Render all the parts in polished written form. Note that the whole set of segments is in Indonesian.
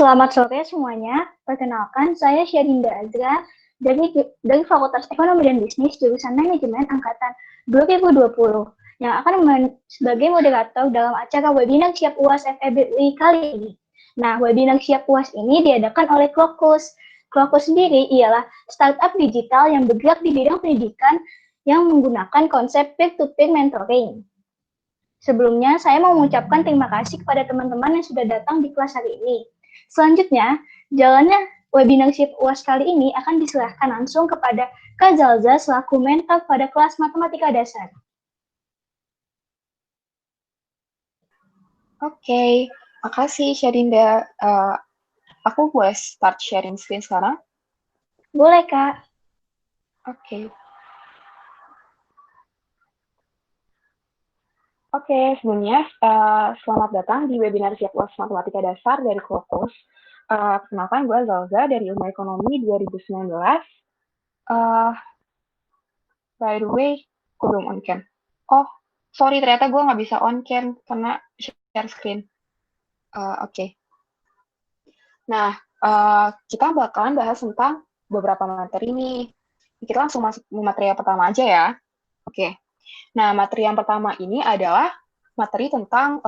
Selamat sore semuanya. Perkenalkan, saya Syarinda Azra dari Fakultas Ekonomi dan Bisnis jurusan Manajemen angkatan 2020 yang akan sebagai moderator dalam acara webinar Siap UAS FEBI kali ini. Nah, webinar Siap UAS ini diadakan oleh Krokus. Krokus sendiri ialah startup digital yang bergerak di bidang pendidikan yang menggunakan konsep peer-to-peer mentoring. Sebelumnya, saya mau mengucapkan terima kasih kepada teman-teman yang sudah datang di kelas hari ini. Selanjutnya, jalannya webinar Siap UAS kali ini akan diserahkan langsung kepada Kak Zalza selaku mentor pada kelas Matematika Dasar. Oke, makasih Syarinda. Aku boleh start sharing screen sekarang? Boleh, Kak. Oke, sebelumnya selamat datang di webinar Siap UAS Matematika Dasar dari Krokus. Perkenalkan, gue Zalza dari Ilmu Ekonomi 2019. By the way, gue belum on cam. Oh, sorry, ternyata gue nggak bisa on cam karena share screen. Oke. Nah, kita bakalan bahas tentang beberapa materi nih. Kita langsung masuk ke materi yang pertama aja ya. Oke. Nah, materi yang pertama ini adalah materi tentang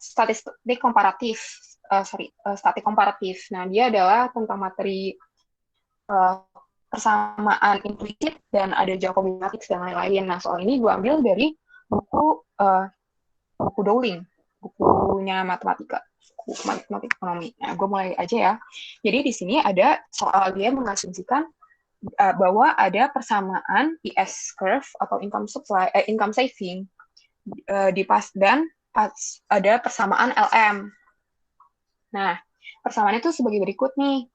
statistik komparatif. Statistik komparatif. Nah, dia adalah tentang materi persamaan implisit dan ada Jacobi matrix dan lain-lain. Nah, soal ini gue ambil dari buku Dowling, bukunya matematika. Matematika ekonomi. Nah, gue mulai aja ya. Jadi di sini ada soal dia mengasumsikan bahwa ada persamaan IS curve atau income saving di pas dan ada persamaan LM. Nah, persamaannya itu sebagai berikut nih.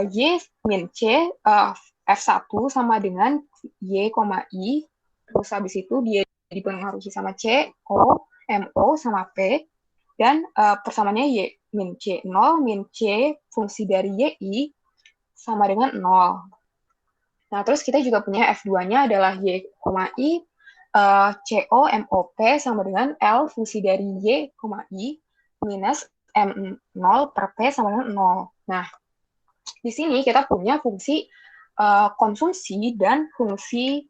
Y min C F1 sama dengan Y, I, terus habis itu dia dipengaruhi sama C, O, MO sama P, dan persamaannya Y min C 0, min C fungsi dari YI sama dengan 0. Nah, terus kita juga punya F2-nya adalah Y, I, CO, MOP sama dengan L fungsi dari Y, I minus M0 per P sama dengan 0. Nah, di sini kita punya fungsi konsumsi dan fungsi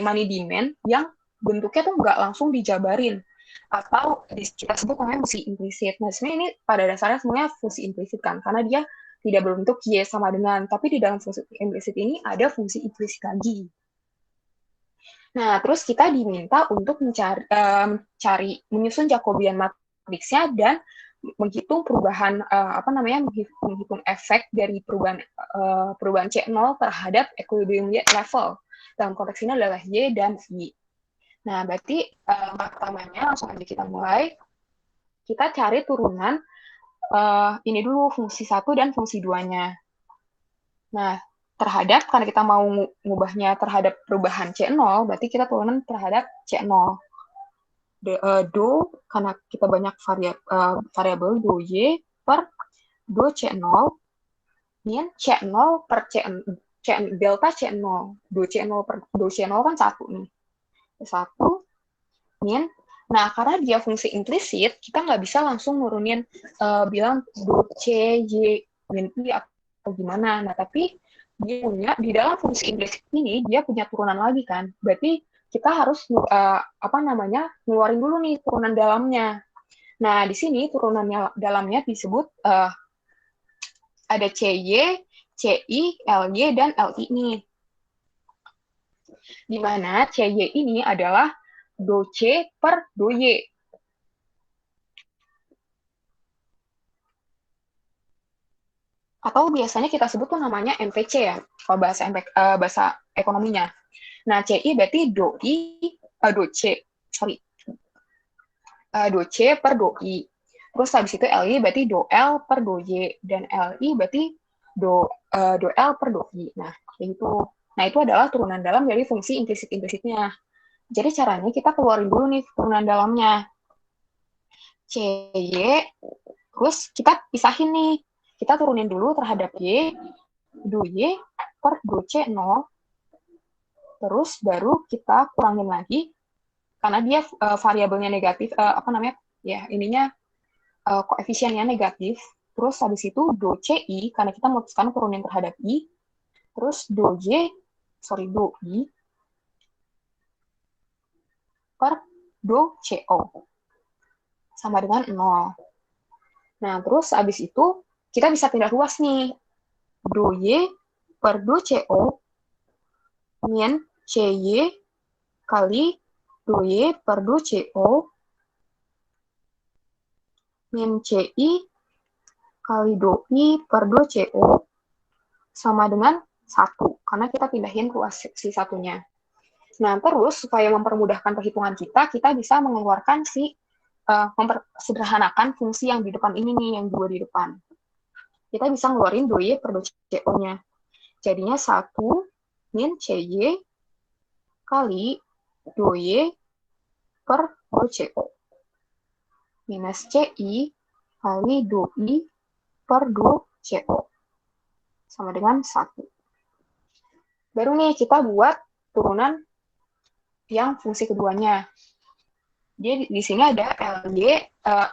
money demand yang bentuknya tuh nggak langsung dijabarin atau kita sebut namanya fungsi implisit. Nah, sebenarnya ini pada dasarnya semuanya fungsi implisit kan, karena dia tidak berbentuk Y sama dengan, tapi di dalam fungsi implisit ini ada fungsi implisit lagi. Nah, terus kita diminta untuk menyusun Jacobian matriksnya dan menghitung perubahan menghitung efek dari perubahan C0 terhadap equilibrium level. Dalam konteks ini adalah Y dan I. Nah, berarti pertamanya langsung aja kita mulai. Kita cari turunan ini dulu fungsi 1 dan fungsi 2-nya. Nah, karena kita mau ngubahnya terhadap perubahan C0, berarti kita turunan terhadap C0. Do, karena kita banyak variabel do Y per do C0, min C0 per delta C0. Do C0 per do C0 kan 1 nih. 1, min. Nah, karena dia fungsi implisit, kita nggak bisa langsung nurunin bilang do C, Y, min I atau gimana. Nah, tapi dia punya, di dalam fungsi implisit ini, dia punya turunan lagi kan. Berarti kita harus ngeluarin dulu nih turunan dalamnya. Nah, di sini turunan dalamnya disebut ada CY, CI, LY, dan LI ini. Di mana CY ini adalah do C per do Y. Atau biasanya kita sebut tuh namanya MPC ya, kalau bahasa ekonominya. Nah, CI berarti do C per do I. Terus habis itu LI berarti do L per do Y. Dan LI berarti do L per do I. Nah, kayak gitu. Nah, itu adalah turunan dalam dari fungsi implisit-implisitnya. Jadi caranya kita keluarin dulu nih turunan dalamnya. CY, terus kita pisahin nih. Kita turunin dulu terhadap Y, do Y per do C0. Terus baru kita kurangin lagi karena dia variabelnya negatif, koefisiennya negatif. Terus habis itu do CI, karena kita memutuskan turunin terhadap I, terus do I per do CO sama dengan 0. Nah, terus habis itu kita bisa pindah ruas nih. Do Y per do CO min CY kali do Y per do CO min CI kali do I per do CO sama dengan 1, karena kita pindahin ruas si satunya. Nah, terus supaya mempermudahkan perhitungan kita bisa mengeluarkan mempersederhanakan fungsi yang di depan ini nih, yang 2 di depan. Kita bisa ngeluarin do Y per do CO-nya. Jadinya 1 min CY kali do Y per do CO. Minus CI kali do I per do CO. Sama dengan 1. Baru nih kita buat turunan yang fungsi keduanya. Jadi di sini ada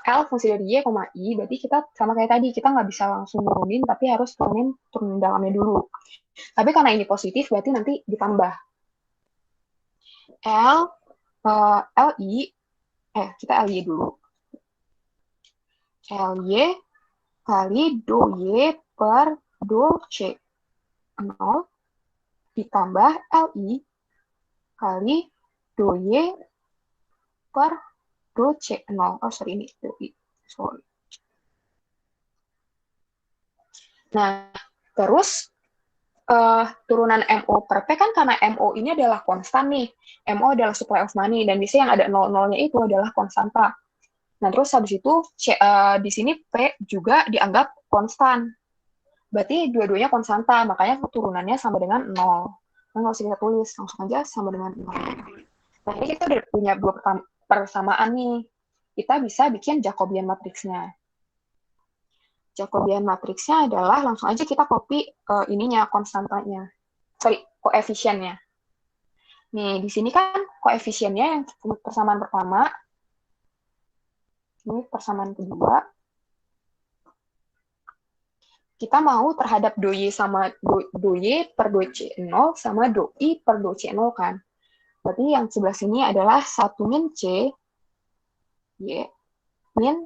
L fungsi dari Y, I, berarti kita sama kayak tadi, kita nggak bisa langsung turunin, tapi harus turunin dalamnya dulu. Tapi karena ini positif, berarti nanti ditambah. Kita LY dulu. LY kali do Y per do C 0 ditambah LI kali do Y per do C0. Ini do I. Sorry. Nah, terus turunan MO per P kan karena MO ini adalah konstan nih. MO adalah supply of money, dan biasanya yang ada 0-0-nya itu adalah konstanta. Nah, terus habis itu di sini P juga dianggap konstan. Berarti dua-duanya konstanta, makanya turunannya sama dengan 0. Nah, nggak usah kita tulis, langsung aja sama dengan 0. Nah, ini kita udah punya 2 persamaan nih. Kita bisa bikin Jacobian matriksnya. Jacobian matriksnya adalah, langsung aja kita copy konstantanya. Koefisiennya. Nih, di sini kan koefisiennya yang persamaan pertama. Ini persamaan kedua. Kita mau terhadap do Y sama do Y per do C0 sama do I per do C0 kan. Berarti yang sebelah sini adalah 1 min C Y min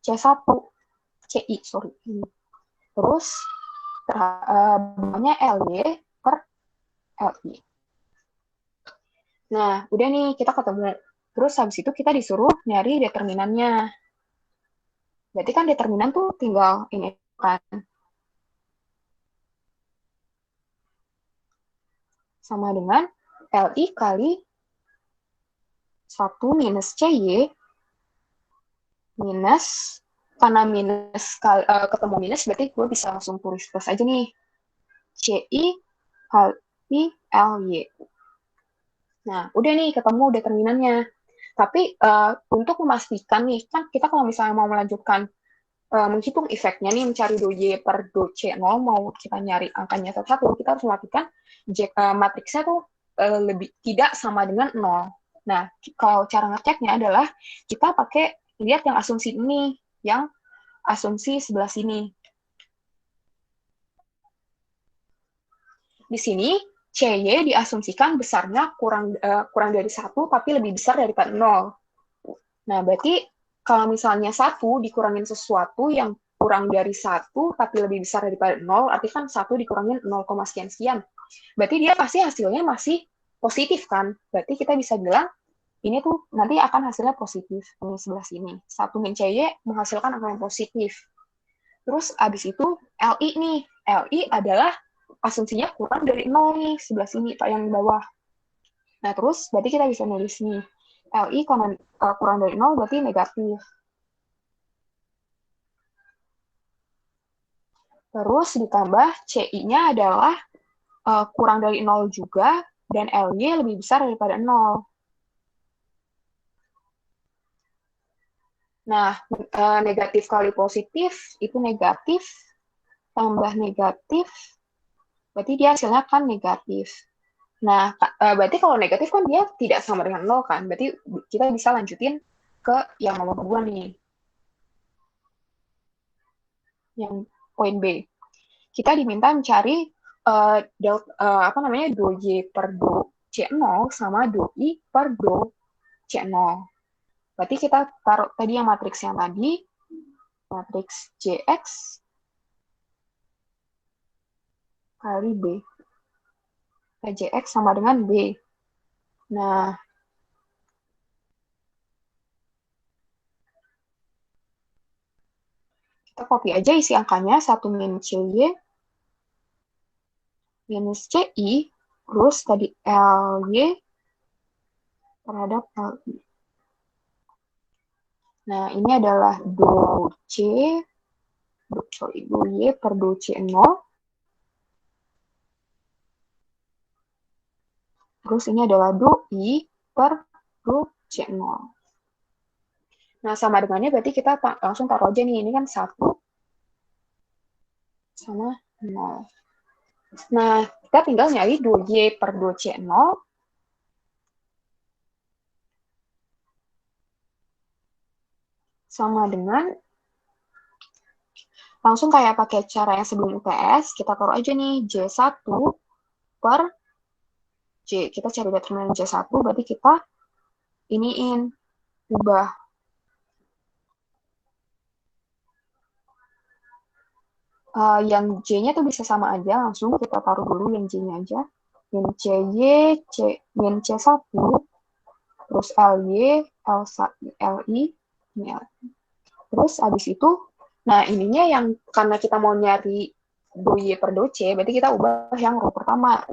C1 CI, sorry. Terus bawahnya LY per LI. Nah, udah nih kita ketemu. Terus habis itu kita disuruh nyari determinannya. Berarti kan determinan tuh tinggal ini kan. Sama dengan LI kali 1 minus CY minus, karena minus ketemu minus, berarti gue bisa langsung tulis plus aja nih. CI kali LY. Nah, udah nih ketemu determinannya. Tapi untuk memastikan nih, kan kita kalau misalnya mau melanjutkan menghitung efeknya nih, mencari do Y per do C0, mau kita nyari angkanya satu-satu, kita harus memastikan matriksnya tuh tidak sama dengan 0. Nah, kalau cara ngeceknya adalah kita pakai, lihat yang asumsi ini, yang asumsi sebelah sini. Di sini, CY diasumsikan besarnya kurang dari 1, tapi lebih besar daripada 0. Nah, berarti kalau misalnya 1 dikurangin sesuatu yang kurang dari 1, tapi lebih besar daripada 0, artinya kan 1 dikurangin 0, sekian-sekian. Berarti dia pasti hasilnya masih positif kan? Berarti kita bisa bilang, ini tuh nanti akan hasilnya positif. Ini sebelah sini. 1 min CY menghasilkan angka yang positif. Terus abis itu LI nih. LI adalah asumsinya kurang dari 0 nih, sebelah sini, Pak, yang bawah. Nah, terus berarti kita bisa nulis nih. LI kurang dari 0 berarti negatif. Terus ditambah CI-nya adalah kurang dari 0 juga, dan LY lebih besar daripada 0. Nah, negatif kali positif, itu negatif, tambah negatif, berarti dia hasilnya kan negatif. Nah, berarti kalau negatif kan dia tidak sama dengan 0 kan? Berarti kita bisa lanjutin ke yang nomor 2 nih. Yang poin B. Kita diminta mencari apa namanya 2Y per 2C0 sama 2I per 2C0. Berarti kita taruh tadi yang matriks yang tadi, matriks JX kali B. JX sama dengan B. Nah, kita copy aja isi angkanya, 1 min CY minus CI, terus tadi LY terhadap LI. Nah, ini adalah 2Y per 2C0. Terus ini adalah 2I per 2C0. Nah, sama dengannya berarti kita langsung taruh aja nih. Ini kan 1 sama 0. Nah, kita tinggal nyari 2Y per 2C0. Sama dengan langsung kayak pakai cara yang sebelum UTS, kita taruh aja nih J1 per J. Kita cari determinan J1, berarti kita iniin, ubah. Yang J-nya tuh bisa sama aja, langsung kita taruh dulu yang J-nya aja. Min CY, min C1, terus LY, LI, ini L. Terus abis itu, nah ininya yang karena kita mau nyari 2Y per 2C, berarti kita ubah yang row pertama.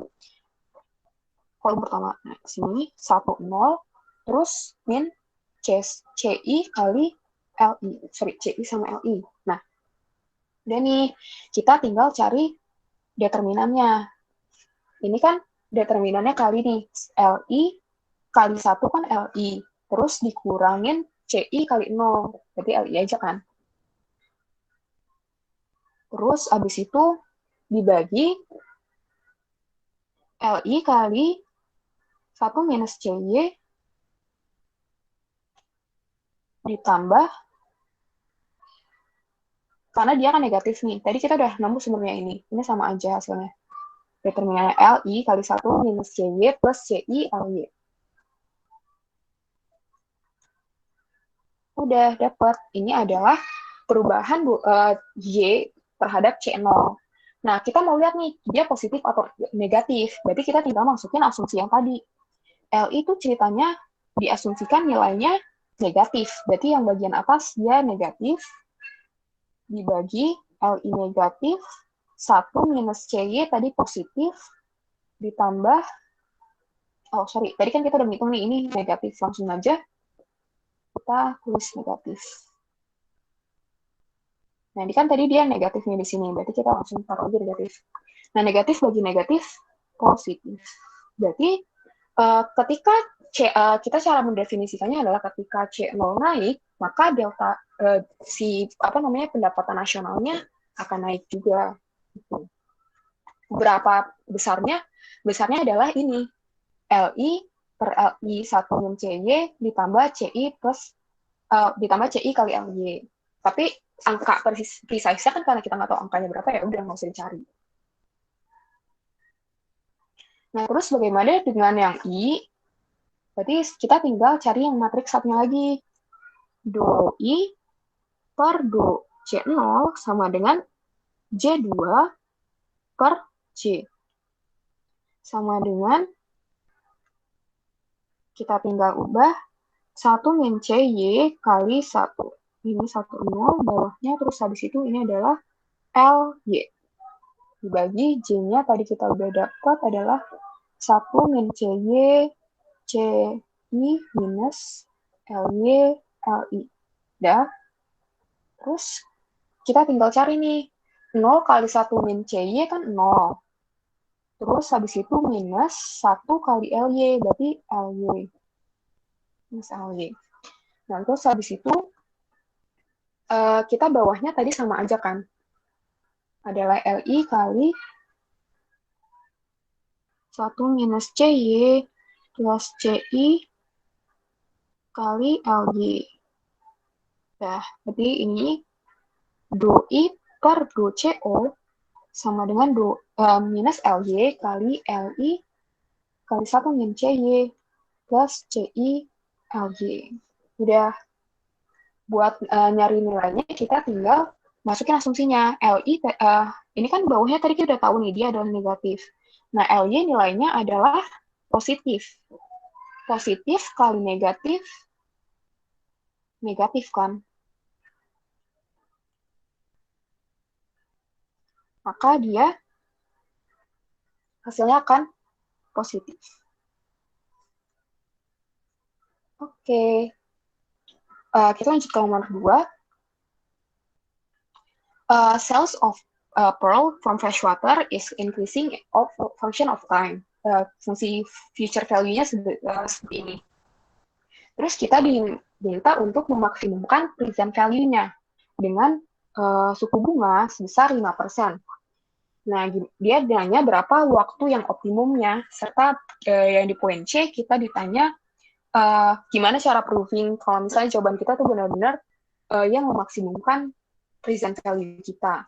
Kolom pertama. Nah, sini 1, 0, terus min CI kali LI. Sorry, CI sama LI. Nah, udah nih, kita tinggal cari determinannya. Ini kan determinannya kali nih, LI kali 1 kan LI. Terus dikurangin CI kali 0. Berarti LI aja kan. Terus abis itu dibagi LI kali 1 minus CY ditambah, karena dia kan negatif nih. Tadi kita udah nemu sebenarnya ini. Ini sama aja hasilnya. Determinannya LI kali 1 minus CY plus CI LY. Udah dapat. Ini adalah perubahan Y terhadap C0. Nah, kita mau lihat nih, dia positif atau negatif. Berarti kita tinggal masukin asumsi yang tadi. LI itu ceritanya diasumsikan nilainya negatif. Berarti yang bagian atas dia negatif, dibagi LI negatif, 1 minus CY tadi positif, ditambah, oh sorry, tadi kan kita udah ngitung nih, ini negatif. Langsung aja kita tulis negatif. Nah, ini kan tadi dia negatifnya di sini, berarti kita langsung taruh aja negatif. Nah, negatif bagi negatif, positif. Berarti ketika kita cara mendefinisikannya adalah ketika C0 naik, maka delta pendapatan nasionalnya akan naik juga. Berapa besarnya? Besarnya adalah ini, LI per LI 1 min CY ditambah CI plus ditambah CI kali LY. Tapi angka precisenya kan karena kita nggak tahu angkanya berapa, ya udah nggak usah dicari. Nah, terus bagaimana dengan yang I? Berarti kita tinggal cari yang matriks satunya lagi. 2I per 2C0 sama dengan J2 per C. Sama dengan, kita tinggal ubah 1 min CY kali 1. Ini 1, 0, bawahnya, terus habis itu ini adalah LY. Dibagi J-nya tadi kita udah dapat adalah 1 min CY, CI minus LY, LI. Dah. Terus kita tinggal cari nih. 0 kali 1 min CY kan 0. Terus habis itu minus 1 kali LY, berarti LY. Minus LY. Nah, terus habis itu kita bawahnya tadi sama aja kan. Adalah LI kali 1 minus CY plus CI kali LY. Nah, berarti ini DOI per DOCO sama dengan minus LY kali LI kali 1 min CY plus CI LY. Udah, buat nyari nilainya kita tinggal masukin asumsinya. LI, ini kan bawahnya tadi kita udah tahu nih, dia adalah negatif. Nah, LY nilainya adalah positif. Positif kali negatif, negatif kan. Maka dia hasilnya akan positif. Oke. Kita lanjut ke nomor 2. Cells of pearl from freshwater is increasing of function of time. Fungsi future value-nya seperti ini. Terus kita diminta untuk memaksimumkan present value-nya dengan suku bunga sebesar 5%. Nah, dia nanya berapa waktu yang optimumnya, serta yang di poin C kita ditanya gimana cara proving kalau misalnya jawaban kita tuh benar-benar yang memaksimumkan present value kita.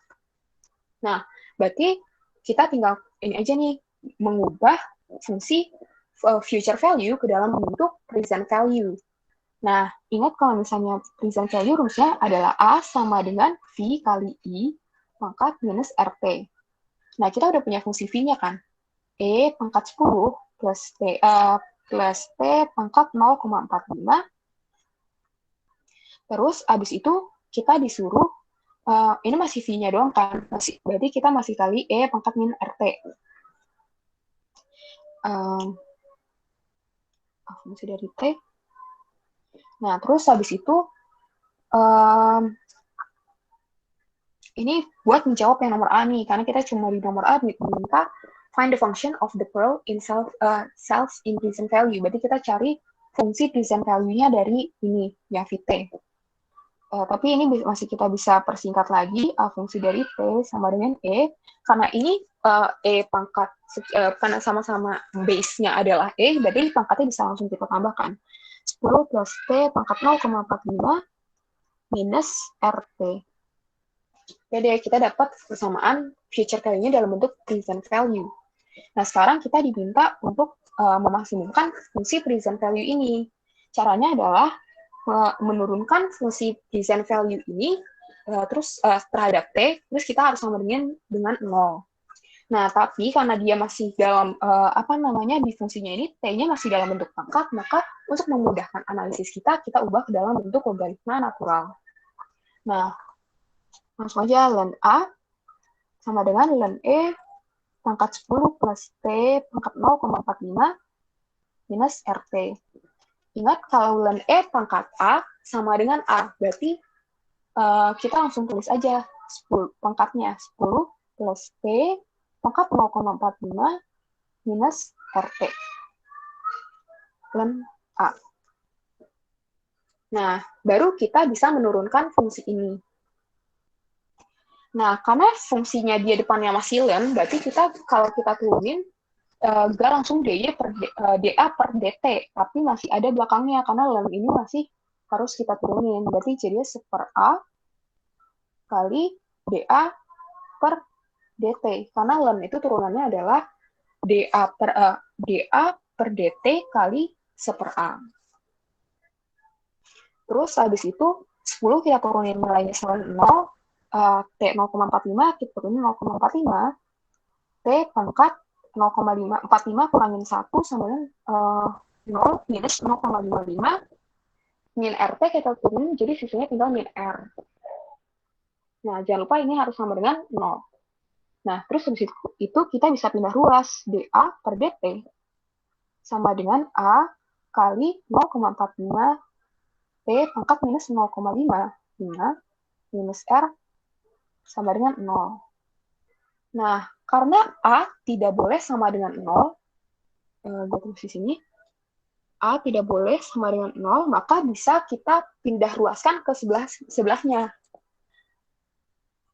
Nah, berarti kita tinggal ini aja nih, mengubah fungsi future value ke dalam bentuk present value. Nah, ingat kalau misalnya present value rumusnya adalah A sama dengan V kali I pangkat minus RT. Nah, kita udah punya fungsi V-nya kan? E pangkat 10 plus T pangkat 0,45. Terus, abis itu kita disuruh, ini masih V-nya doang kan? Berarti kita masih kali E pangkat min RT. Fungsi dari T. Nah, terus habis itu, ini buat menjawab yang nomor A nih, karena kita cuma di nomor A minta find the function of the pearl in cells in present value. Berarti kita cari fungsi present value-nya dari ini, yang VT. Tapi ini masih kita bisa persingkat lagi, fungsi dari T sama dengan E, karena ini E pangkat, karena sama-sama base-nya adalah E, berarti pangkatnya bisa langsung kita tambahkan. 10 plus T pangkat 0,45 minus RT. Jadi kita dapat persamaan future value-nya dalam bentuk present value. Nah, sekarang kita diminta untuk memaksimumkan fungsi present value ini. Caranya adalah menurunkan fungsi present value ini terus terhadap T, terus kita harus sama dengan 0. Nah, tapi karena dia masih dalam di fungsinya ini, T-nya masih dalam bentuk pangkat, maka untuk memudahkan analisis kita ubah ke dalam bentuk logaritma natural. Nah, langsung aja ln A sama dengan ln E pangkat 10 plus T pangkat 0,45 minus RT. Ingat, kalau ln E pangkat A sama dengan A, berarti kita langsung tulis aja 10, pangkatnya 10 plus T pangkat 0,45 minus RT. ln A. Nah, baru kita bisa menurunkan fungsi ini. Nah, karena fungsinya dia depannya masih ln, berarti kalau kita turunin, nggak langsung DA per DT, tapi masih ada belakangnya, karena ln ini masih harus kita turunin. Berarti jadinya 1 per A kali DA per DT, karena ln itu turunannya adalah DA per DT kali 1 per A. Terus habis itu 10 kita turunin nilainya sama 0, T 0,45 kita turunin 0,45, T pangkat 0,45 kurangin 1 sama dengan 0 minus 0,55, min RT kita turunin, jadi sisanya tinggal min R. Nah, jangan lupa ini harus sama dengan 0. Nah, terus habis itu kita bisa pindah ruas, DA per DT sama dengan A kali 0,45 T pangkat minus 0,5 minus R sama dengan 0. Nah, karena A tidak boleh sama dengan 0, gue tulis di sini, A tidak boleh sama dengan 0, maka bisa kita pindah ruaskan ke sebelahnya.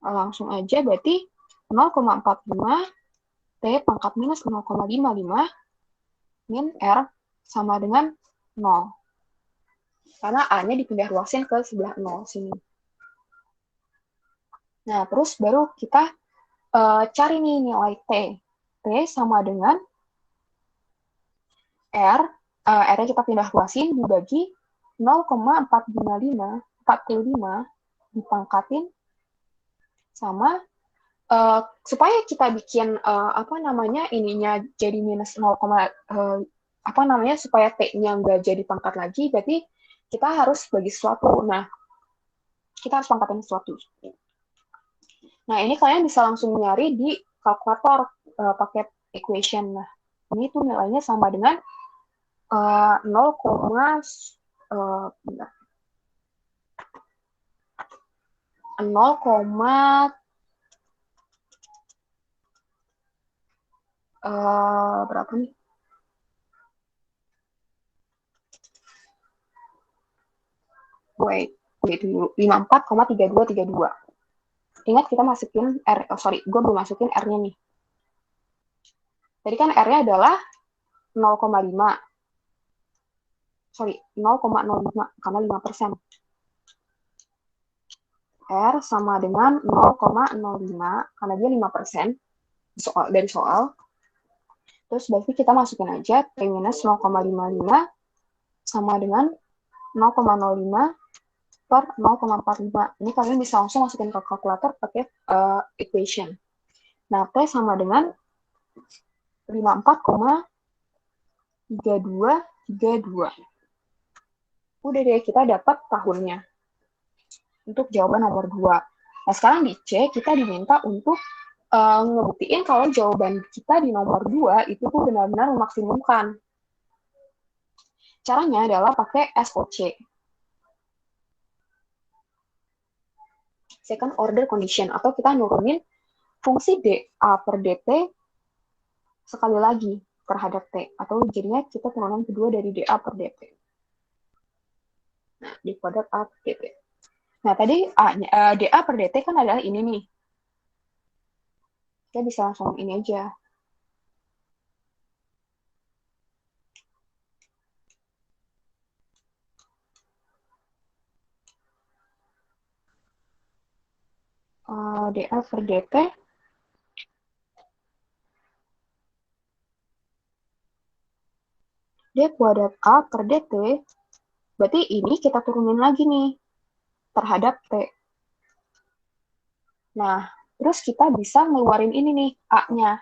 Langsung aja, berarti 0,45 T pangkat minus 0,55 min R sama dengan 0. Karena A-nya dipindah luasin ke sebelah 0 sini. Nah, terus baru kita cari nih nilai T. T sama dengan R, R-nya kita pindah luasin dibagi 0,455 dipangkatin sama supaya kita bikin ininya jadi minus 0, supaya T-nya nggak jadi pangkat lagi, berarti kita harus bagi sesuatu. Nah, kita harus pangkatin sesuatu. Nah, ini kalian bisa langsung nyari di kalkulator pakai equation. Nah, ini tuh nilainya sama dengan 0, berapa nih? Wait dulu. 54,3232. Ingat kita masukin R, gue belum masukin R-nya nih. Tadi kan R-nya adalah 0,5. 0,05 karena 5%. R sama dengan 0,05 karena dia 5% dari soal. Terus berarti kita masukin aja T minus 0,55 sama dengan 0,05 per 0,45. Ini kalian bisa langsung masukin ke kalkulator pakai equation. Nah, T sama dengan 54,3232. Udah deh, kita dapat tahunnya untuk jawaban nomor 2. Nah, sekarang di C, kita diminta untuk ngebuktiin kalau jawaban kita di nomor 2 itu tuh benar-benar memaksimumkan. Caranya adalah pakai SOC. Second order condition, atau kita nurunin fungsi dA per dt sekali lagi terhadap T, atau jadinya kita turunan kedua dari dA per dt. Nah, di kuadrat A per dt. Nah, tadi dA per dt kan adalah ini nih. Kita bisa langsung ini aja. dA per dt D kuadrat A per dt, berarti ini kita turunin lagi nih terhadap T. Nah, terus kita bisa ngeluarin ini nih, A-nya.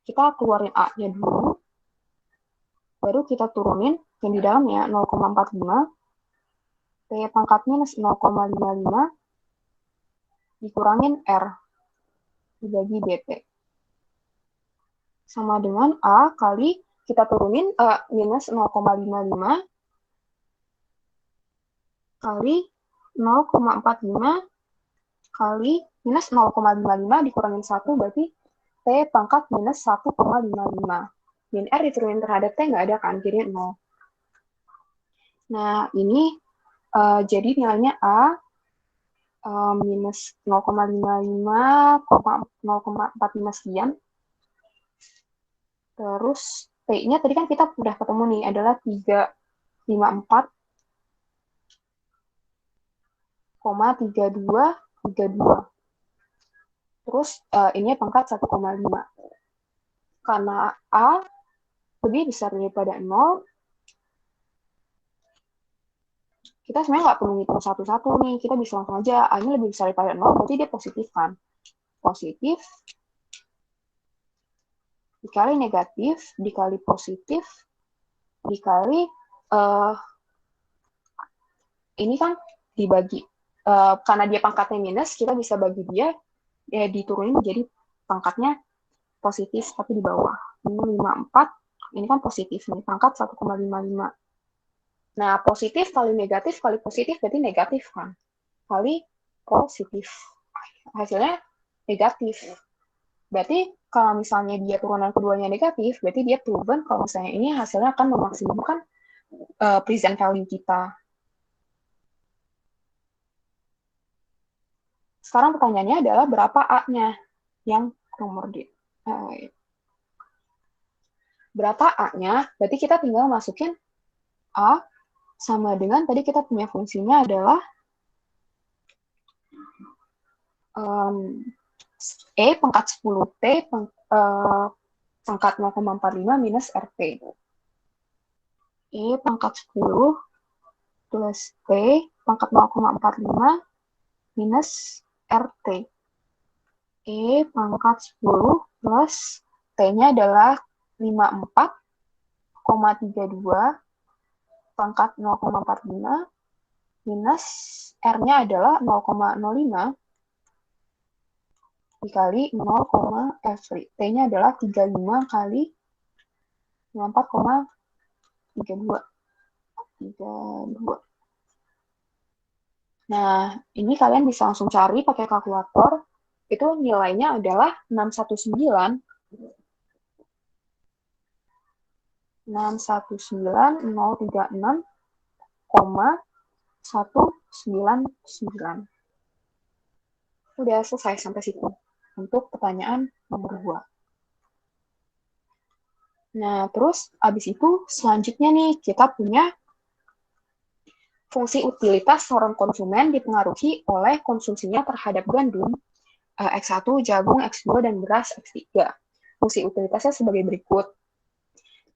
Kita keluarin A-nya dulu, baru kita turunin yang di dalamnya 0,45, T pangkat minus 0,55, dikurangin R, dibagi dt. Sama dengan A kali kita turunin minus 0,55 kali 0,45 kali minus 0,55 dikurangin 1, berarti T pangkat minus 1,55. Min R diturunin terhadap T nggak ada kan, jadi 0. Nah, ini jadi nilainya A minus 0,55, 0,45 sekian. Terus T-nya tadi kan kita udah ketemu nih, adalah 354,3232. Terus ini pangkat 1,5. Karena A lebih besar daripada 0, kita sebenarnya nggak perlu ngitung satu-satu nih. Kita bisa langsung aja, A-nya lebih besar daripada 0, berarti dia positif kan. Positif dikali negatif, dikali positif, dikali ini kan dibagi. Karena dia pangkatnya minus, kita bisa bagi dia, ya diturunin menjadi pangkatnya positif, tapi di bawah. Ini 54, ini kan positif nih, pangkat 1,55. Nah, positif kali negatif kali positif berarti negatif kan. Kali positif. Hasilnya negatif. Berarti kalau misalnya dia turunan keduanya negatif, berarti dia proven kalau misalnya ini hasilnya akan memaksimumkan present value kita. Sekarang pertanyaannya adalah berapa A-nya yang nomor D. Berapa A-nya? Berarti kita tinggal masukin A sama dengan tadi kita punya fungsinya adalah E pangkat 10T pangkat 0,45 minus RT. E pangkat 10 plus T pangkat 0,45 minus RT. E pangkat 10 plus T-nya adalah 54,32 pangkat 0,45 minus R-nya adalah 0,05 dikali 0, T-nya adalah 35 kali 54,32. Nah, ini kalian bisa langsung cari pakai kalkulator. Itu nilainya adalah 619.036,199. Udah selesai sampai situ untuk pertanyaan nomor 2. Nah, terus abis itu selanjutnya nih kita punya fungsi utilitas seorang konsumen dipengaruhi oleh konsumsinya terhadap gandum, X1, jagung, X2, dan beras X3. Fungsi utilitasnya sebagai berikut.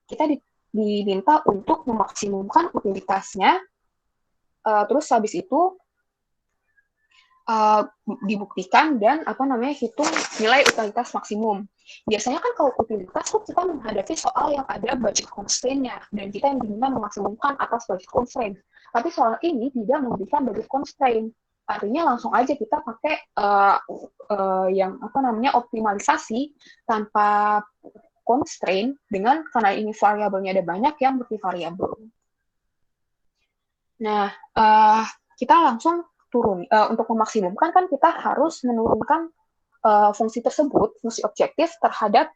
Kita diminta untuk memaksimumkan utilitasnya, terus habis itu dibuktikan dan hitung nilai utilitas maksimum. Biasanya kan kalau utilitas tuh kita menghadapi soal yang ada budget constraint-nya dan kita yang diminta memaksimumkan atas budget constraint. Tapi soal ini tidak memberikan budget constraint. Artinya langsung aja kita pakai yang optimalisasi tanpa constraint dengan karena ini variabelnya ada banyak yang multivariabel. Nah, kita langsung turun. Untuk memaksimumkan kan kita harus menurunkan fungsi tersebut, fungsi objektif terhadap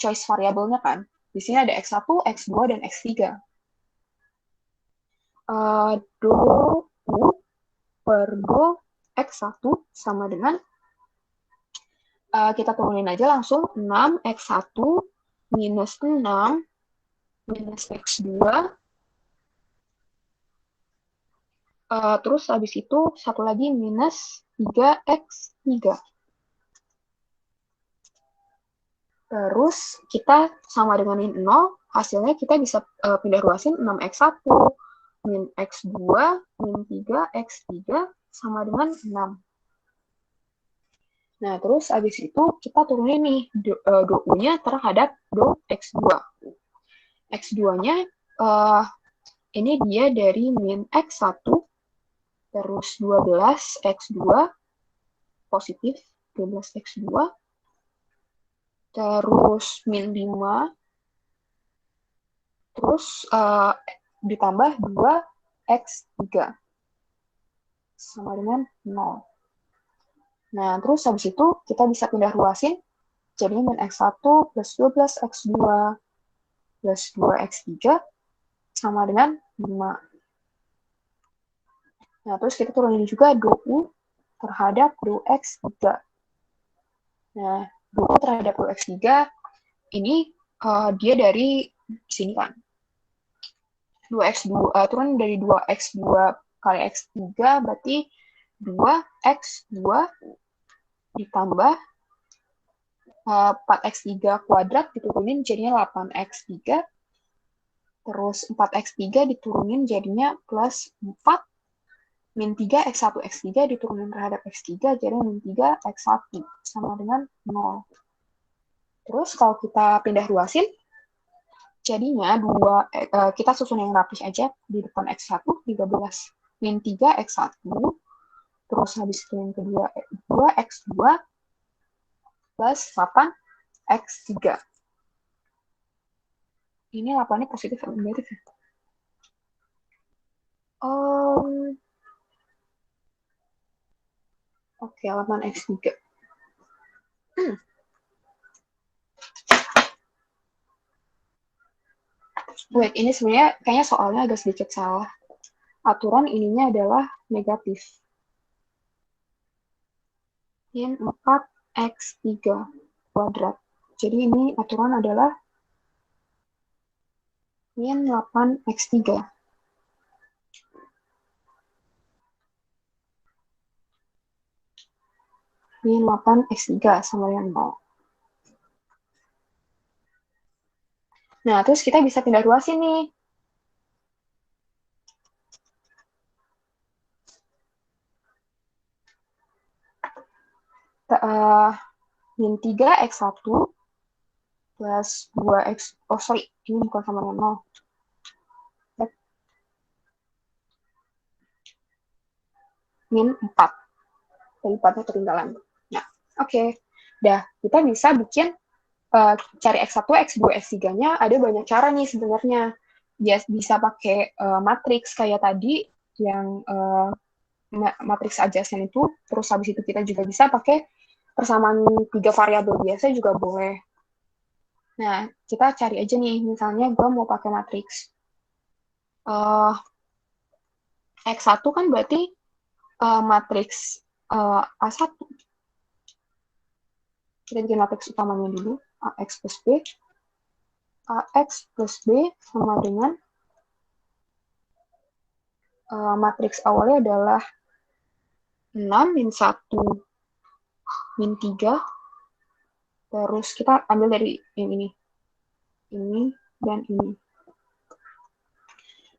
choice variabelnya kan. Di sini ada X1, X2, dan X3. Do U per do X1 sama dengan kita turunin aja langsung 6X1 minus 6 minus X2 terus habis itu satu lagi minus 3X3. Terus kita sama dengan ini 0, hasilnya kita bisa pindah ruasin 6X1 min X2 min 3X3 sama dengan 6. Nah, terus habis itu kita turunin nih do-nya terhadap do X2. X2-nya ini dia dari min X1 terus 12X2 positif 12X2 terus min 5 terus ditambah 2X3 sama dengan 0. Nah, terus habis itu kita bisa pindah ruasin jadi min X1 plus 12X2 plus 2X3 sama dengan 5. Nah, terus kita turunin juga do U terhadap do X3. Nah, do U terhadap do X3 ini dia dari sini kan. 2X2 turun dari 2X2 kali X3 berarti 2X2 ditambah 4X3 kuadrat diturunin jadinya 8X3. Terus 4X3 diturunin jadinya plus 4 min 3 X1 X3 diturunin terhadap X3 jadi min 3 X1 sama dengan 0. Terus kalau kita pindah ruasin jadinya kita susun yang rapih aja di depan X1 13 min 3 X1 terus habis itu yang kedua 2X2 plus 8 X3. Ini 8-nya positif atau negatif ya? Oke, 8X3. Wait, ini sebenarnya kayaknya soalnya agak sedikit salah. Aturan ininya adalah negatif. Min 4X3 kuadrat. Jadi ini aturan adalah min 8x3. Min 8x3 sama dengan 0. Nah, terus kita bisa pindah ruas ini. Min 3x1 plus 2x, oh sorry, ini bukan sama dengan 0. Min 4. Dari 4-nya ketinggalan. Nah, oke. Dah, kita bisa bikin cari X1, X2, X3-nya ada banyak cara nih sebenarnya. Bisa pakai matriks kayak tadi yang matriks adjacent itu, terus habis itu kita juga bisa pakai persamaan 3 variabel biasa juga boleh. Nah, kita cari aja nih, misalnya gue mau pakai matriks X1 kan berarti matriks A1. Kita bikin matriks utamanya dulu, AX plus B. AX plus B sama dengan matriks awalnya adalah 6 min 1 min 3. Terus kita ambil dari yang ini dan ini.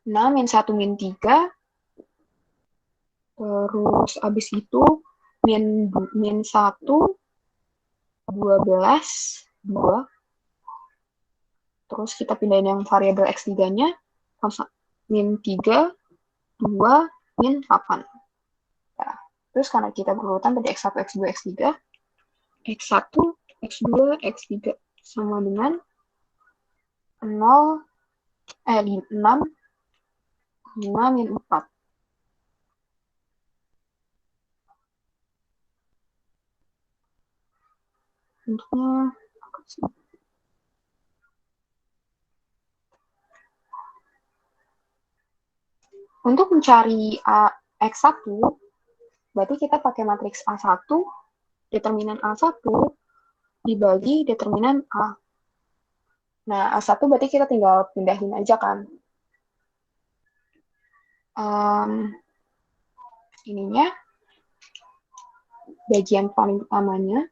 6 min 1 min 3. Terus abis itu min 1 12 2. Terus kita pindahin yang variabel X3-nya min 3 2 min 8. Nah, terus karena kita berurutan tadi X1 X2 X3, X1 X2 X3 sama dengan 6 5 min 4. Bentuknya untuk mencari X1, berarti kita pakai matriks A1, determinan A1 dibagi determinan A. Nah, A1 berarti kita tinggal pindahin aja kan. Ininya, bagian paling utamanya,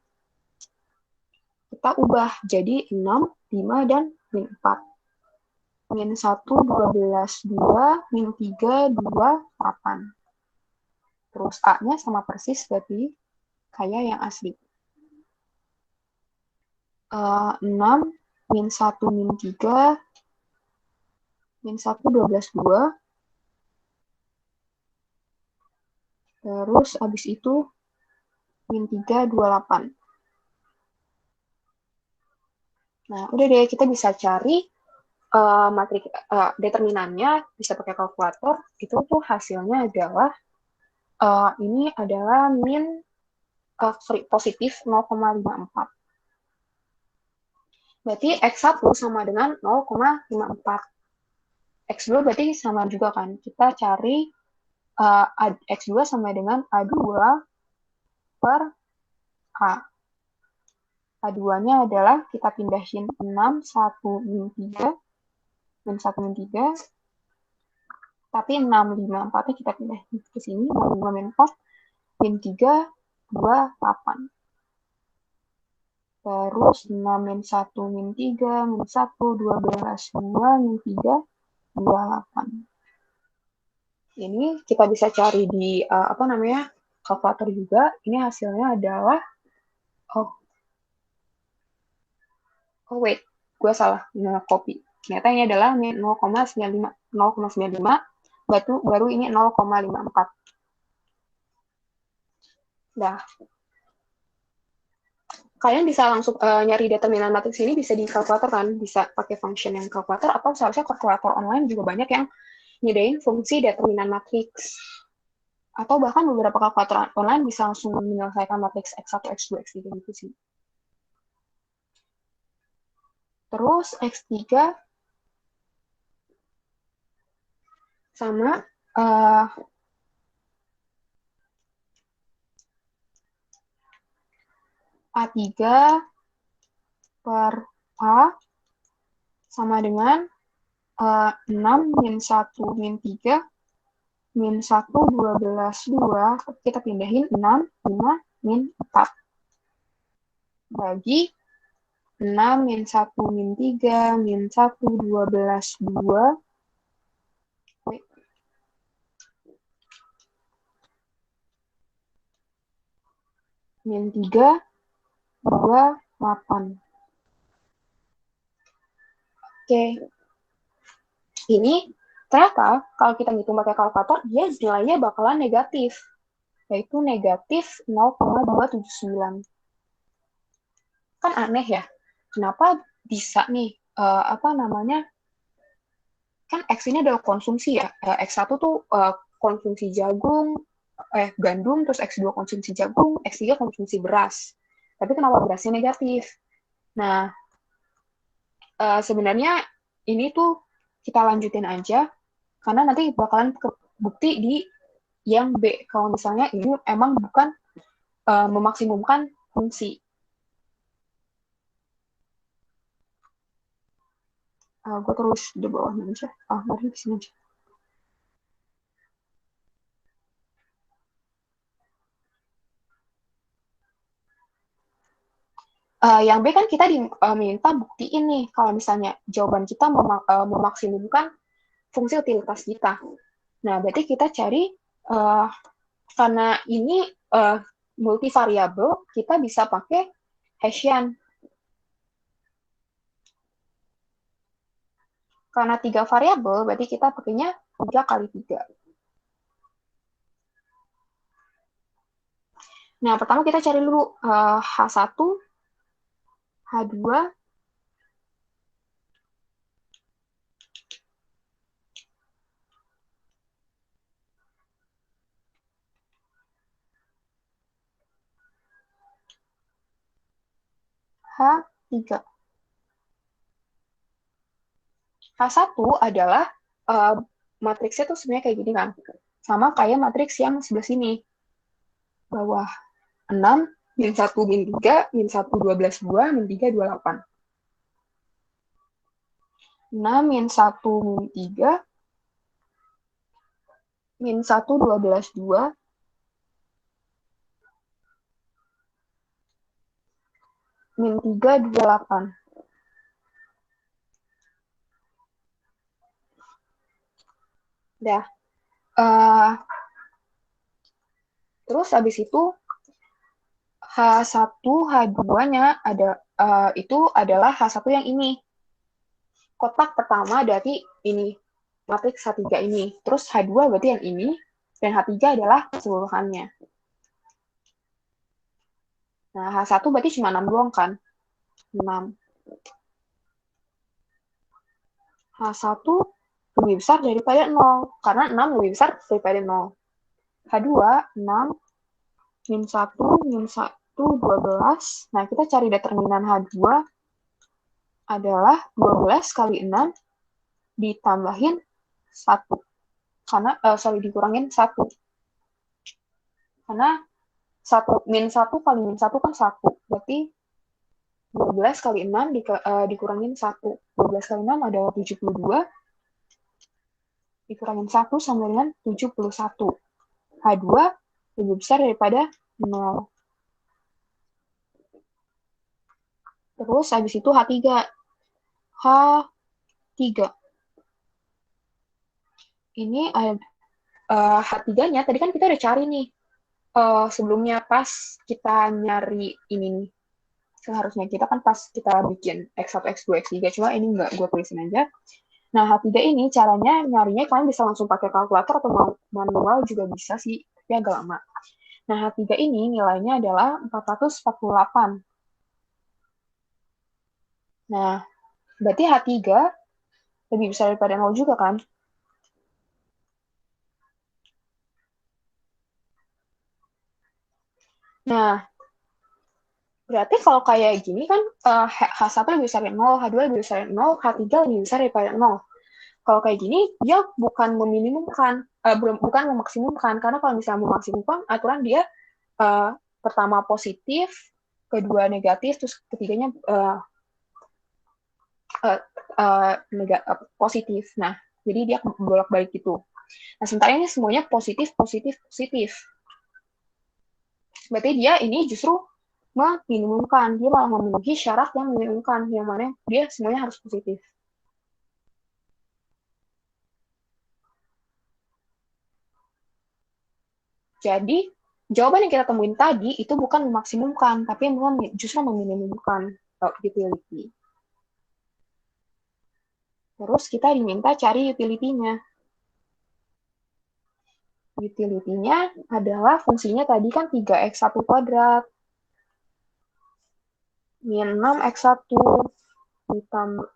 kita ubah jadi 6, 5, dan min 4. Min 1, 12, 2, min 3, 2, 8. Terus A-nya sama persis berarti kayak yang asli. 6, min 1, min 3, min 1, 12, 2. Terus abis itu min 3, 28. Nah, udah deh, kita bisa cari matrik determinannya, bisa pakai kalkulator. Itu tuh hasilnya adalah ini adalah min positif 0,54. Berarti X1 sama dengan 0,54. X2 berarti sama juga kan. Kita cari X2 sama dengan A2 per A. A2-nya adalah kita pindahin 6, 1, min 3. Min 1, min 3. Tapi 6, 5, 4-nya kita pindahin ke sini. 6, 5, min 4. Min 3, 2, 8. Terus 6, min 1, min 3. Min 1, 12, 2, min 3, 28. Ini kita bisa cari di kalkulator juga. Ini hasilnya adalah wait, gue salah copy. Ternyata ini adalah 0,95, baru ini 0,54. Dah. Kalian bisa langsung nyari determinan matriks ini bisa di kalkulator kan, bisa pakai function yang kalkulator, atau seharusnya kalkulator online juga banyak yang nyediain fungsi determinan matriks. Atau bahkan beberapa kalkulator online bisa langsung menyelesaikan matriks X1, X2, X3 gitu sih. Terus X3 sama A3 per H sama dengan 6 min 1 min 3 min 1 12 2, kita pindahin 6 5 min 4 bagi 6 min 1 min 3 min 1 12 2 min 3 2 8. Oke, ini ternyata kalau kita ngitung pakai kalkulator, dia nilainya bakalan negatif, yaitu negatif 0,279. Kan aneh ya, kenapa bisa nih, kan X ini adalah konsumsi ya, X1 tuh konsumsi gandum, terus X2 konsumsi jagung, X3 konsumsi beras. Tapi kenapa berasnya negatif? Nah, sebenarnya ini tuh kita lanjutin aja, karena nanti bakalan bukti di yang B, kalau misalnya ini emang bukan memaksimumkan fungsi. Gue terus di bawahnya aja. Mari di sini aja. Yang B kan kita diminta buktiin nih, kalau misalnya jawaban kita memaksimumkan fungsi utilitas kita. Nah, berarti kita cari, karena ini multivariabel, kita bisa pakai Hessian. Karena 3 variabel, berarti kita pakainya 3 kali 3. Nah, pertama kita cari dulu H1, H2, H3. H1 adalah matriksnya tuh sebenarnya kayak gini kan. Sama kayak matriks yang sebelah sini. Bawah 6, min 1, min 3, min 1, 12, 2, min 3, 28. 6, min 1, min 3, min 1, 12, 2, min 3, 28. Dah. Terus habis itu H1, H2-nya itu adalah H1 yang ini. Kotak pertama dari ini, matriks H3 ini. Terus H2 berarti yang ini, dan H3 adalah keseluruhannya. Nah, H1 berarti cuma 6 doang kan? 6. H1 lebih besar daripada 0, karena 6 lebih besar daripada 0. H2, 6, min 1, min 1, 12. Nah, kita cari determinan H2 adalah 12 kali 6 ditambahin 1. Karena, dikurangin 1. Karena min 1 kali min 1 kan 1. Berarti 12 kali 6 dikurangin 1. 12 kali 6 adalah 72. Dikurangin 1 sama dengan 71. H2 lebih besar daripada 0. Terus habis itu H3. H3. Ini H3-nya tadi kan kita udah cari nih. Sebelumnya pas kita nyari ini nih. Seharusnya kita kan pas kita bikin X1, X2, X3, cuma ini nggak gue tulisin aja. Nah, H3 ini caranya nyarinya kalian bisa langsung pakai kalkulator atau manual juga bisa sih, tapi agak lama. Nah, H3 ini nilainya adalah 448. Nah, berarti H3 lebih besar daripada 0 juga kan? Nah, berarti kalau kayak gini kan H1 lebih besar dari 0, H2 lebih besar dari 0, H3 lebih besar daripada 0. Kalau kayak gini, dia bukan meminimumkan, bukan memaksimumkan, karena kalau misalnya memaksimumkan, aturan dia pertama positif, kedua negatif, terus ketiganya positif. Nah, jadi dia bolak-balik gitu. Nah, sementara ini semuanya positif, positif, positif. Berarti dia ini justru meminimumkan, dia malah memenuhi syarat yang meminimumkan, yang mana dia semuanya harus positif. Jadi, jawaban yang kita temuin tadi itu bukan memaksimumkan, tapi justru meminimumkan utility. Terus kita diminta cari utility-nya. Utility-nya adalah fungsinya tadi kan 3x1 kuadrat. Min 6x1 ditambah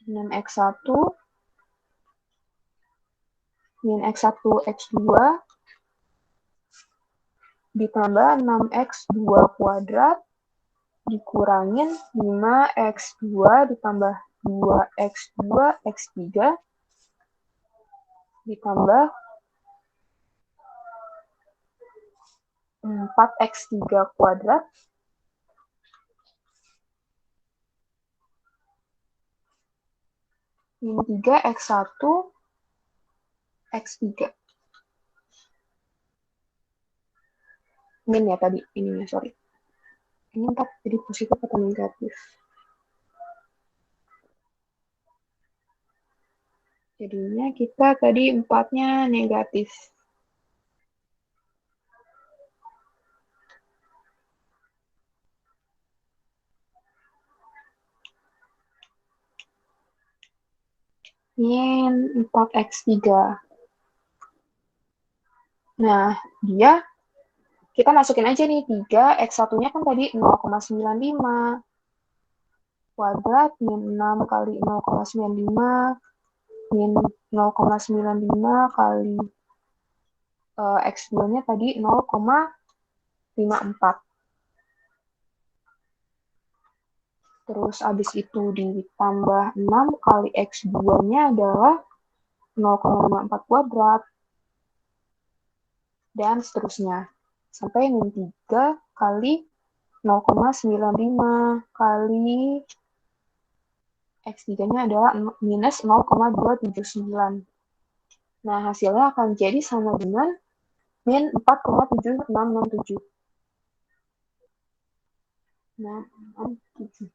6x1 min x1 x2 ditambah 6x2 kuadrat dikurangin 5x2 ditambah 2x2 x3 ditambah 4x3 kuadrat min 3x1 x3. Min ya tadi, ininya, sorry. Ini 4, jadi positif atau negatif. Jadinya kita tadi 4-nya negatif. Min 4x3. Nah, kita masukin aja nih 3, x1-nya kan tadi 0,95. Kuadrat min 6 kali 0,95 min 0,95 kali x2-nya tadi 0,54. Terus habis itu ditambah 6 kali x2-nya adalah 0,54 kuadrat. Dan seterusnya. Sampai min 3 kali 0,95 kali x3-nya adalah minus 0,279. Nah, hasilnya akan jadi sama dengan min 4,7667. Nah, 7.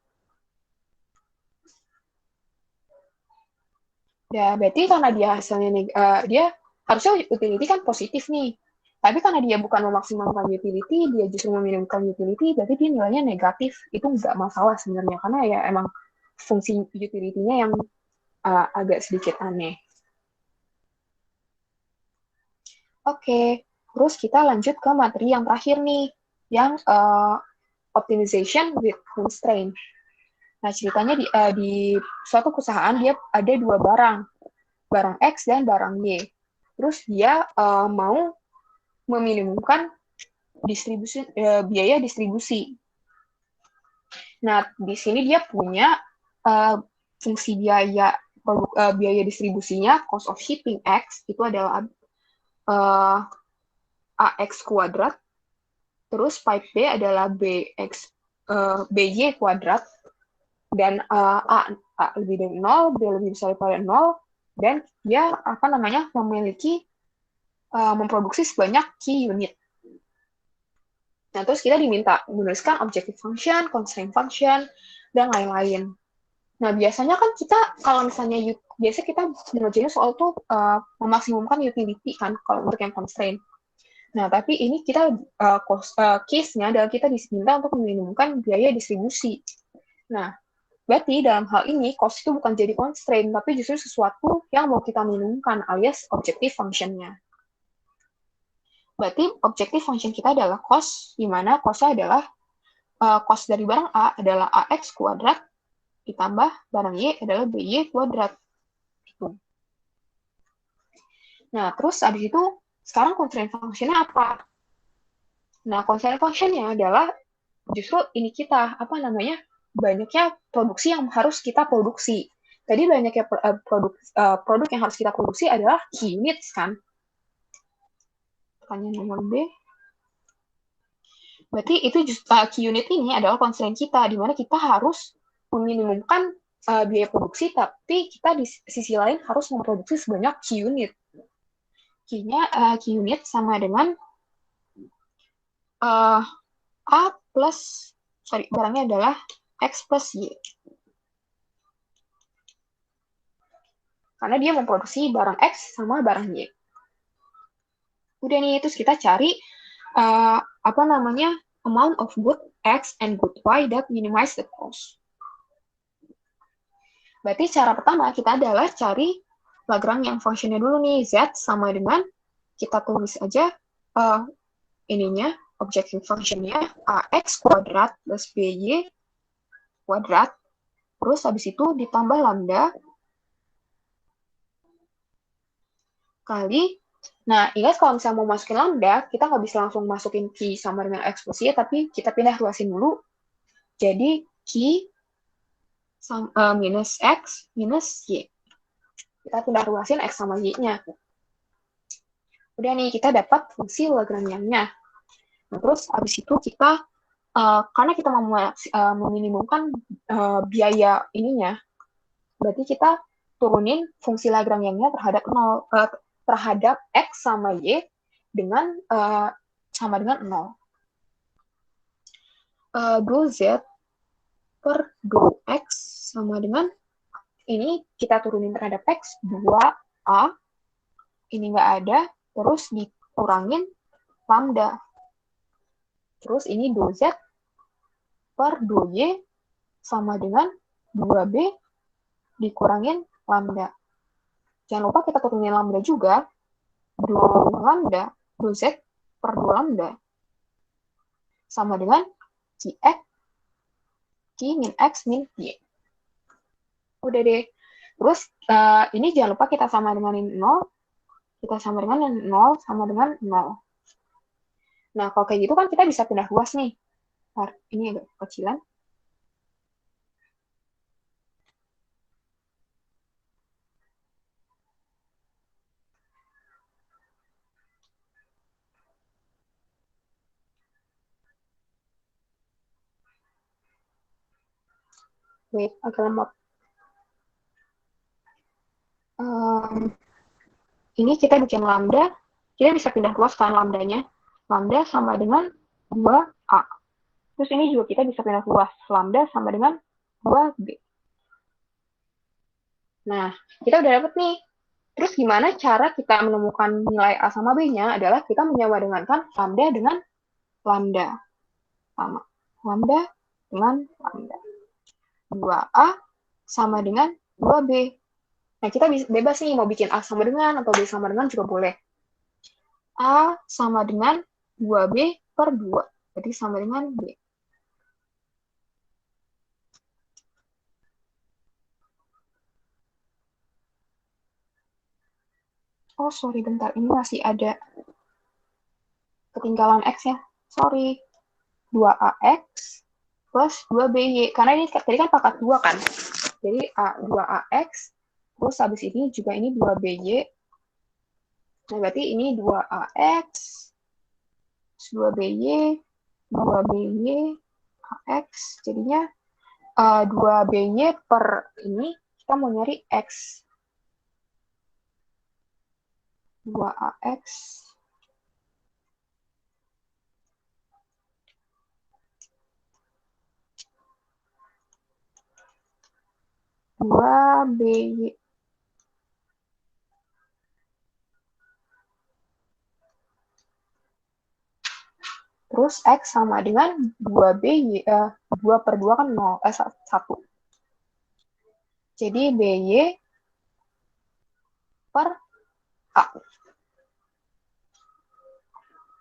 Ya, berarti karena dia hasilnya dia harusnya utility kan positif nih. Tapi karena dia bukan memaksimalkan utility, dia justru meminimumkan utility, berarti dia nilainya negatif. Itu nggak masalah sebenarnya, karena ya emang fungsi utility-nya yang agak sedikit aneh. Oke, terus kita lanjut ke materi yang terakhir nih, yang optimization with constraint. Nah, ceritanya di suatu perusahaan dia ada 2 barang X dan barang Y. Terus dia mau meminimumkan biaya distribusi. Nah, di sini dia punya fungsi biaya distribusinya cost of shipping X itu adalah AX kuadrat. Terus pipe B adalah BY kuadrat. Dan A lebih dari 0, B lebih besar daripada 0, dan dia memiliki memproduksi sebanyak key unit. Nah, terus kita diminta menuliskan objective function, constraint function, dan lain-lain. Nah, biasanya kan kita, kalau misalnya, biasa kita mengerjain soal tuh memaksimumkan utility kan, kalau untuk yang constraint. Nah, tapi ini kita, case-nya adalah kita diminta untuk meminimumkan biaya distribusi. Nah, berarti dalam hal ini, cost itu bukan jadi constraint, tapi justru sesuatu yang mau kita minimumkan, alias objective function-nya. Berarti objective function kita adalah cost, di mana cost-nya adalah cost dari barang A adalah AX kuadrat, ditambah barang Y adalah BY kuadrat. Gitu. Nah, terus abis itu, sekarang constraint function-nya apa? Nah, constraint function-nya adalah justru ini kita, banyaknya produksi yang harus kita produksi. Tadi banyaknya produk yang harus kita produksi adalah key units, kan? Pertanyaan nomor B. Berarti itu Q-unit ini adalah constraint kita, di mana kita harus meminimumkan biaya produksi, tapi kita di sisi lain harus memproduksi sebanyak Q-unit. Q-unit sama dengan A plus, barangnya adalah X plus Y. Karena dia memproduksi barang X sama barang Y. Udah nih, terus kita cari amount of good X and good Y that minimize the cost. Berarti cara pertama kita adalah cari Lagrange yang fungsinya dulu nih. Z sama dengan, kita tulis aja objective functionnya AX kuadrat plus BY kuadrat. Terus habis itu ditambah lambda kali. Nah, ingat kalau misalnya mau masukin lambda, kita nggak bisa langsung masukin Q sama dengan X plus Y, tapi kita pindah ruasin dulu. Jadi, Q minus X minus Y. Kita pindah ruasin X sama Y-nya. Udah nih, kita dapat fungsi Lagrangian-nya. Nah, terus habis itu kita, karena kita mau meminimumkan biaya ininya, berarti kita turunin fungsi Lagrangian-nya terhadap X sama Y dengan sama dengan 0. 2Z per 2X sama dengan, ini kita turunin terhadap X, 2A, ini nggak ada, terus dikurangin lambda. Terus ini 2Z per 2Y sama dengan 2B dikurangin lambda. Jangan lupa kita turunin lambda juga. 2 lambda, 2Z per 2 lambda. Sama dengan Q min X min Y. Udah deh. Terus ini jangan lupa kita sama dengan 0. Kita sama dengan 0 sama dengan 0. Nah, kalau kayak gitu kan kita bisa pindah ruas nih. Ntar, ini agak kecilan. Wait, agak lemot. Ini kita bikin lambda, kita bisa pindah ruas kan lambdanya. Lambda sama dengan 2A. Terus ini juga kita bisa pindah ruas. Lambda sama dengan 2B. Nah, kita udah dapet nih. Terus gimana cara kita menemukan nilai A sama B-nya adalah kita menyamadengangkan lambda dengan lambda. Sama. Lambda dengan lambda. 2A sama dengan 2B. Nah, kita bebas nih mau bikin A sama dengan atau B sama dengan juga boleh. A sama dengan 2B per 2. Jadi sama dengan B. Oh, sorry, bentar. Ini masih ada ketinggalan X ya. Sorry. 2AX plus 2BY. Karena ini tadi kan pangkat 2 kan. Jadi 2AX, terus habis ini juga ini 2BY. Nah, berarti ini 2AX, 2BY, 2BY, AX. Jadinya 2BY per ini, kita mau nyari X. 2AX. Dua BY. Terus X sama dengan 2BY, 2 per 2 kan 0, 1. Jadi BY per A.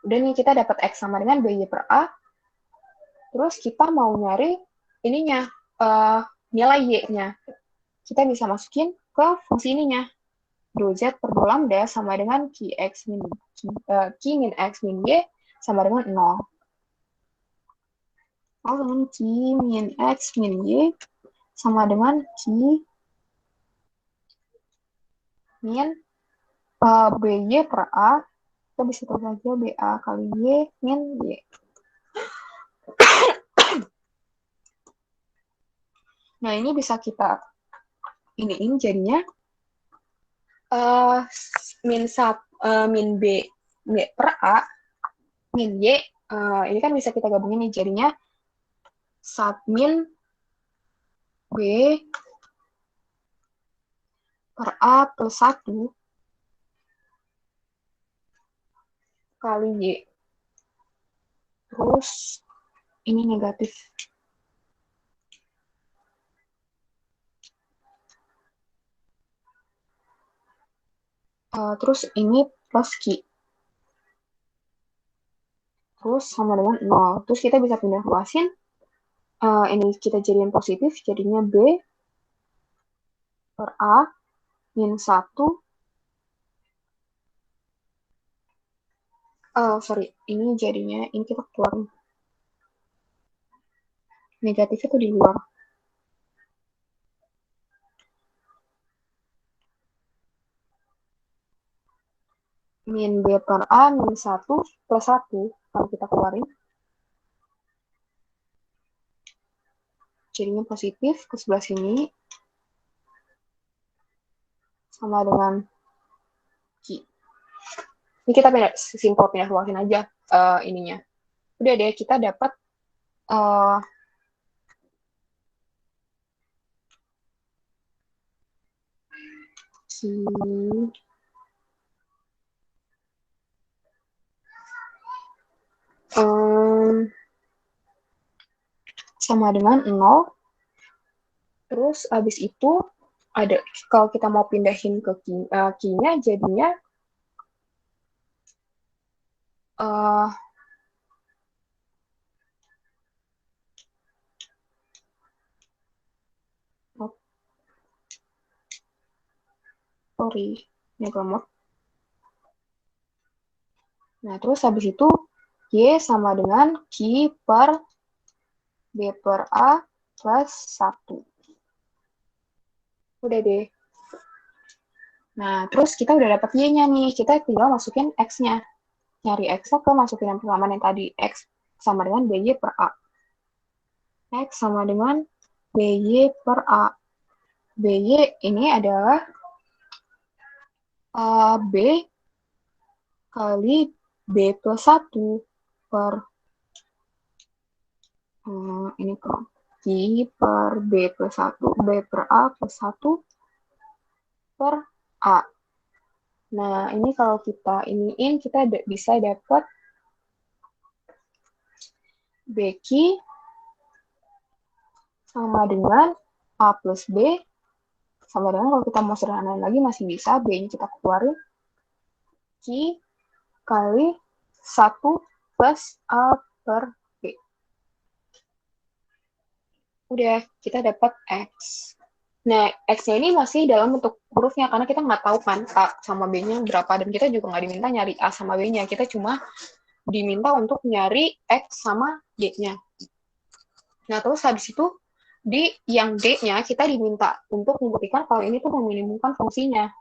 Udah nih kita dapat X sama dengan BY per A. Terus kita mau nyari ininya, nilai Y-nya. Kita bisa masukin ke fungsi ininya. 2Z per 2 lambda sama dengan Q min X min Y sama dengan 0. Lalu Q min X min Y sama dengan Q min BY per A. Kita bisa tulis aja BA kali Y min Y. Nah, ini bisa kita iniin jadinya min B, per A, min Y, ini kan bisa kita gabungin nih, jadinya submin B per A plus 1 kali Y. Terus ini negatif. Terus ini plus Q. Terus sama dengan 0. Terus kita bisa pindah luasin. Ini kita jadiin positif, jadinya B per A min 1. Sorry, ini jadinya, ini kita keluarin. Negatifnya tuh di luar. Min B per A min 1 plus 1 kalau kita keluarin. Jadinya positif ke sebelah sini. Sama dengan Q. Ini kita simpel pindah luasin aja ininya. Udah deh, kita dapat Q sama dengan 0. Terus abis itu ada, kalau kita mau pindahin ke Q-nya jadinya sorry, ini gambar. Nah, terus habis itu Y sama dengan Q per B per A plus 1. Udah deh. Nah, terus kita udah dapat Y-nya nih. Kita tinggal masukin X-nya. Nyari X-nya ke masukin yang pertama yang tadi. X sama dengan BY per A. X sama dengan BY per A. BY ini adalah B kali B plus 1 per ini kan I per B plus 1, B per A plus 1 per A. Nah, ini kalau kita iniin, kita bisa dapat BQ sama dengan A plus B, sama dengan kalau kita mau sederhanain lagi masih bisa, B-nya kita keluarin, Q kali 1 plus A per B. Udah, kita dapat X. Nah, X-nya ini masih dalam bentuk hurufnya, karena kita nggak tahu kan A sama B-nya berapa, dan kita juga nggak diminta nyari A sama B-nya, kita cuma diminta untuk nyari X sama Y-nya. Nah, terus habis itu, di yang D-nya kita diminta untuk membuktikan kalau ini tuh meminimumkan fungsinya.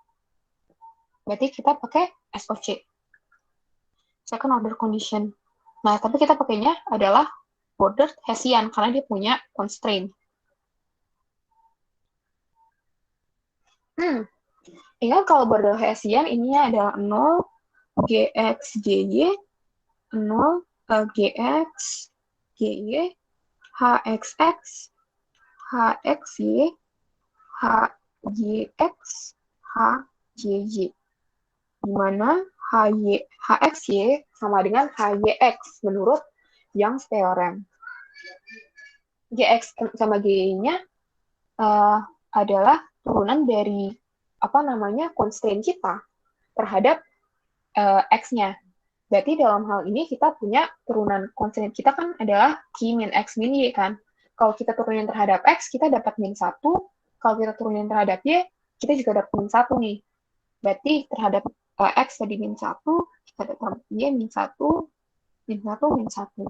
Berarti kita pakai SOC, second order condition. Nah, tapi kita pakainya adalah border Hessian, karena dia punya constraint. Ingat kalau border Hessian ininya adalah 0, GX, GY, 0, GX, GY, HXX, HXY, HYX, HYY. Di mana HXY sama dengan HYX menurut Young's theorem. GX sama GY-nya adalah turunan dari constraint kita terhadap X-nya. Berarti dalam hal ini kita punya turunan constraint kita kan adalah Q min X min Y kan. Kalau kita turunin terhadap X, kita dapat min 1. Kalau kita turunin terhadap Y, kita juga dapat min 1 nih. Berarti terhadap X tadi min 1, kita dapat Y min 1, min 1, min 1.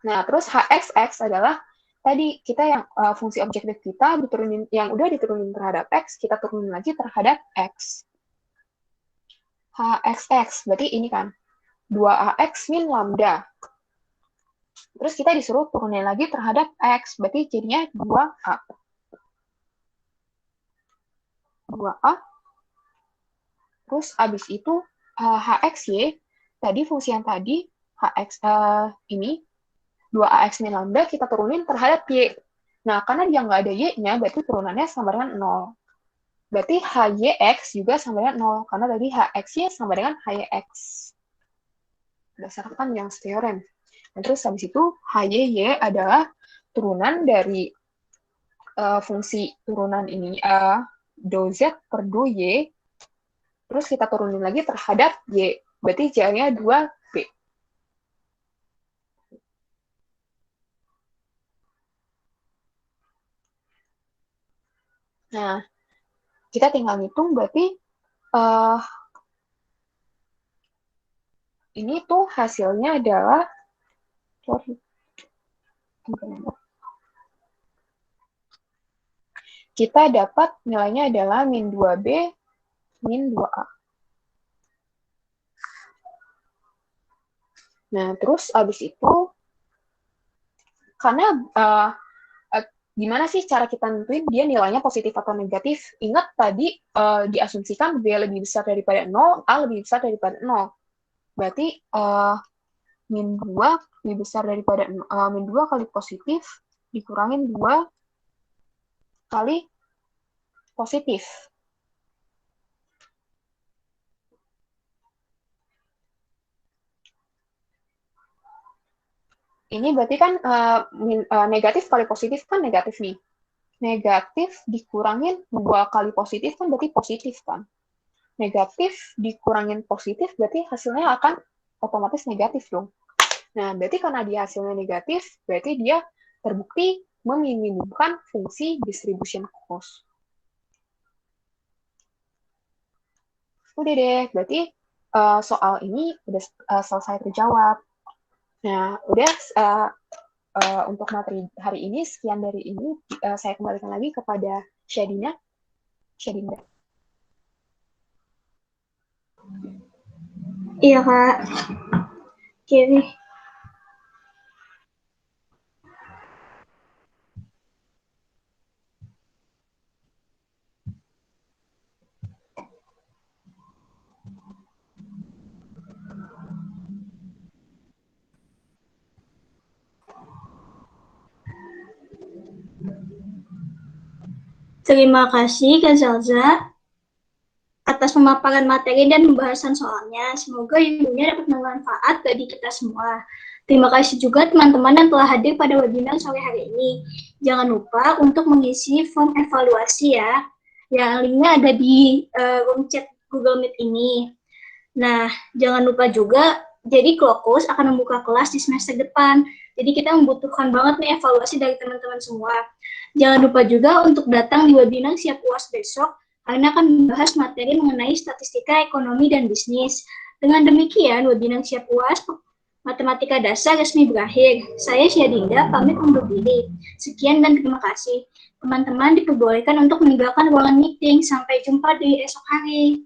Nah, terus HXX adalah tadi kita yang fungsi objektif kita diturunin, yang udah diturunin terhadap X, kita turunin lagi terhadap X. HXX, berarti ini kan 2AX min lambda. Terus kita disuruh turunin lagi terhadap X, berarti jadinya 2A. 2A. Terus abis itu HXY, tadi fungsi yang tadi, HX ini, 2AX min lambda kita turunin terhadap Y. Nah, karena dia nggak ada Y-nya, berarti turunannya sama dengan 0. Berarti HYX juga sama dengan 0, karena tadi HXY sama dengan HYX. Berdasarkan Young's theorem. Dan terus habis itu HYY adalah turunan dari fungsi turunan ini, dou Z per dou Y, terus kita turunin lagi terhadap Y. Berarti J-nya 2B. Nah, kita tinggal ngitung berarti ini tuh hasilnya adalah kita dapat nilainya adalah min 2B min 2A. Nah, terus abis itu, karena gimana sih cara kita nentuin dia nilainya positif atau negatif? Ingat tadi diasumsikan B lebih besar daripada 0, A lebih besar daripada 0. Berarti min 2 lebih besar daripada min 2 kali positif dikurangin 2 kali positif. Ini berarti kan negatif kali positif kan negatif nih. Negatif dikurangin 2 kali positif kan berarti positif kan. Negatif dikurangin positif berarti hasilnya akan otomatis negatif dong. Nah, berarti karena dia hasilnya negatif, berarti dia terbukti meminimumkan fungsi distribution cost. Udah deh, berarti soal ini udah selesai terjawab. Nah, udah untuk materi hari ini, sekian dari ini. Saya kembalikan lagi kepada Syadina. Syadina. Iya, Kak. Oke nih. Terima kasih Kak Zalza atas pemaparan materi dan pembahasan soalnya. Semoga ilmunya dapat bermanfaat bagi kita semua. Terima kasih juga teman-teman yang telah hadir pada webinar sore hari ini. Jangan lupa untuk mengisi form evaluasi ya. Yang linknya ada di room chat Google Meet ini. Nah, jangan lupa juga, jadi Klokus akan membuka kelas di semester depan. Jadi kita membutuhkan banget nih evaluasi dari teman-teman semua. Jangan lupa juga untuk datang di webinar Siap UAS besok, karena akan membahas materi mengenai statistika ekonomi dan bisnis. Dengan demikian, webinar Siap UAS Matematika Dasar resmi berakhir. Saya Syadinda, pamit undur diri. Sekian dan terima kasih. Teman-teman diperbolehkan untuk meninggalkan ruangan meeting. Sampai jumpa di esok hari.